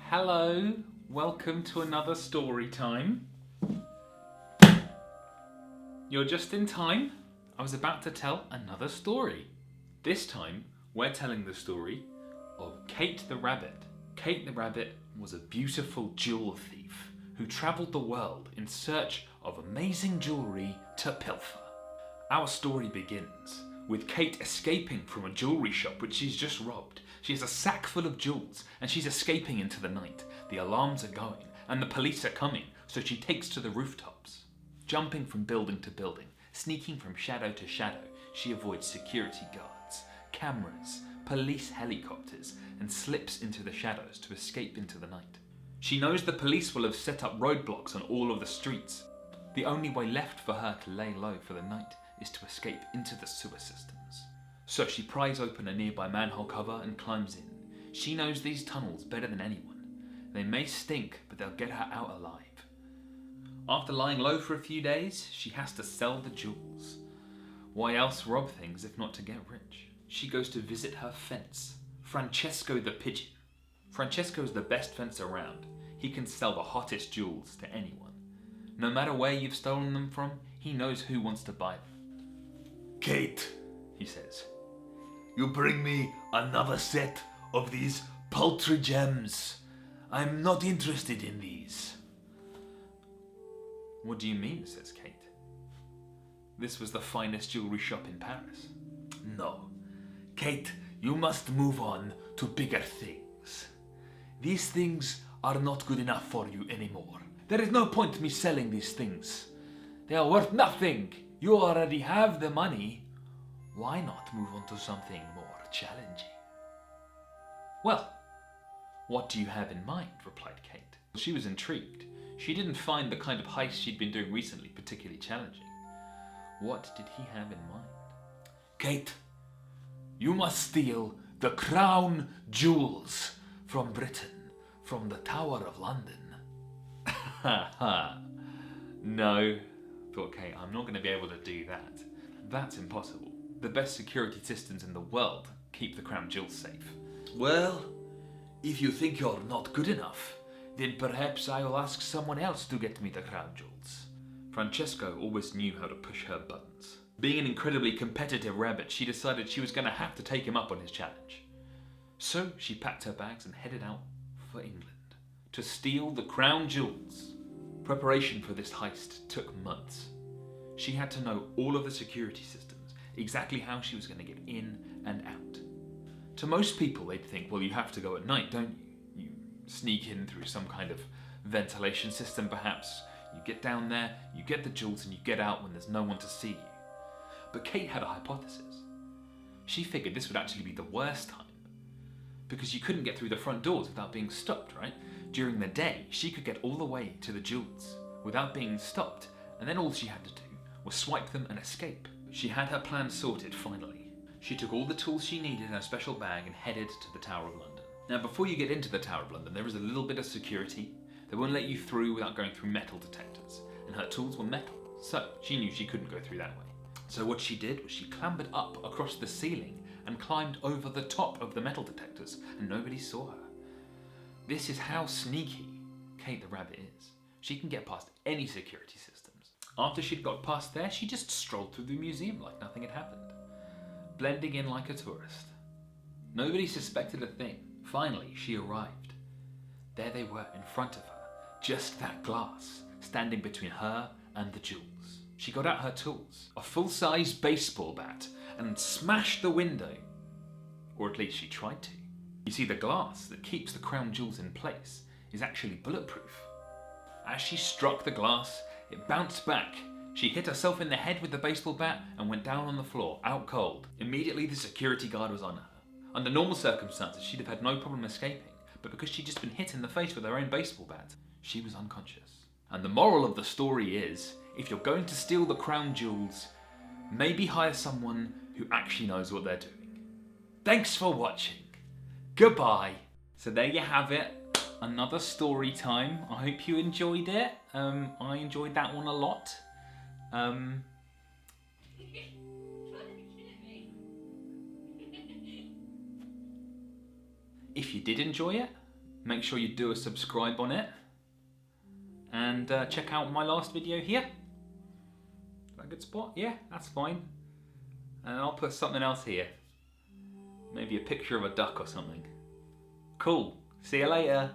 Hello, welcome to another story time. You're just in time. I was about to tell another story. This time, we're telling the story of Kate the Rabbit. Kate the Rabbit was a beautiful jewel thief who travelled the world in search of amazing jewellery to pilfer. Our story begins with Kate escaping from a jewellery shop which she's just robbed. She has a sack full of jewels and she's escaping into the night. The alarms are going and the police are coming, so she takes to the rooftops. Jumping from building to building, sneaking from shadow to shadow, she avoids security guards, cameras, police helicopters, and slips into the shadows to escape into the night. She knows the police will have set up roadblocks on all of the streets. The only way left for her to lay low for the night is to escape into the sewer systems. So she pries open a nearby manhole cover and climbs in. She knows these tunnels better than anyone. They may stink, but they'll get her out alive. After lying low for a few days, she has to sell the jewels. Why else rob things if not to get rich? She goes to visit her fence, Francesco the Pigeon. Francesco is the best fence around. He can sell the hottest jewels to anyone. No matter where you've stolen them from, he knows who wants to buy them. Kate, He says, you bring me another set of these paltry gems. I'm not interested in these. "What do you mean?" says Kate. This was the finest jewellery shop in Paris. No. Kate, you must move on to bigger things. These things are not good enough for you anymore. There is no point me selling these things. They are worth nothing. You already have the money. Why not move on to something more challenging? "Well, what do you have in mind?" replied Kate. She was intrigued. She didn't find the kind of heist she'd been doing recently particularly challenging. What did he have in mind? Kate, you must steal the crown jewels from Britain, from the Tower of London. Ha ha. No, thought Kate, I'm not going to be able to do that. That's impossible. The best security systems in the world keep the crown jewels safe. Well, if you think you're not good enough, then perhaps I will ask someone else to get me the crown jewels. Francesco always knew how to push her buttons. Being an incredibly competitive rabbit, she decided she was going to have to take him up on his challenge. So she packed her bags and headed out for England to steal the crown jewels. Preparation for this heist took months. She had to know all of the security systems, exactly how she was going to get in and out. To most people, they'd think, well, you have to go at night, don't you? You sneak in through some kind of ventilation system, perhaps. You get down there, you get the jewels, and you get out when there's no one to see you. But Kate had a hypothesis. She figured this would actually be the worst time, because you couldn't get through the front doors without being stopped, right? During the day, she could get all the way to the jewels without being stopped, and then all she had to do was swipe them and escape. She had her plan sorted finally. She took all the tools she needed in a special bag and headed to the Tower of London. Now, before you get into the Tower of London, there is a little bit of security. They won't let you through without going through metal detectors, and her tools were metal, so she knew she couldn't go through that way. So what she did was she clambered up across the ceiling and climbed over the top of the metal detectors, and nobody saw her. This is how sneaky Kate the Rabbit is. She can get past any security systems. After she'd got past there, she just strolled through the museum like nothing had happened, blending in like a tourist. Nobody suspected a thing. Finally, she arrived. There they were in front of her, just that glass, standing between her and the jewels. She got out her tools, a full-size baseball bat, and smashed the window. Or at least she tried to. You see, the glass that keeps the crown jewels in place is actually bulletproof. As she struck the glass, it bounced back. She hit herself in the head with the baseball bat and went down on the floor, out cold. Immediately, the security guard was on her. Under normal circumstances, she'd have had no problem escaping, but because she'd just been hit in the face with her own baseball bat, she was unconscious. And the moral of the story is, if you're going to steal the crown jewels, maybe hire someone who actually knows what they're doing. Thanks for watching. Goodbye. So there you have it. Another story time. I hope you enjoyed it. I enjoyed that one a lot. If you did enjoy it, make sure you do a subscribe on it. And check out my last video here. Is that a good spot? Yeah, that's fine. And I'll put something else here. Maybe a picture of a duck or something. Cool. See you later.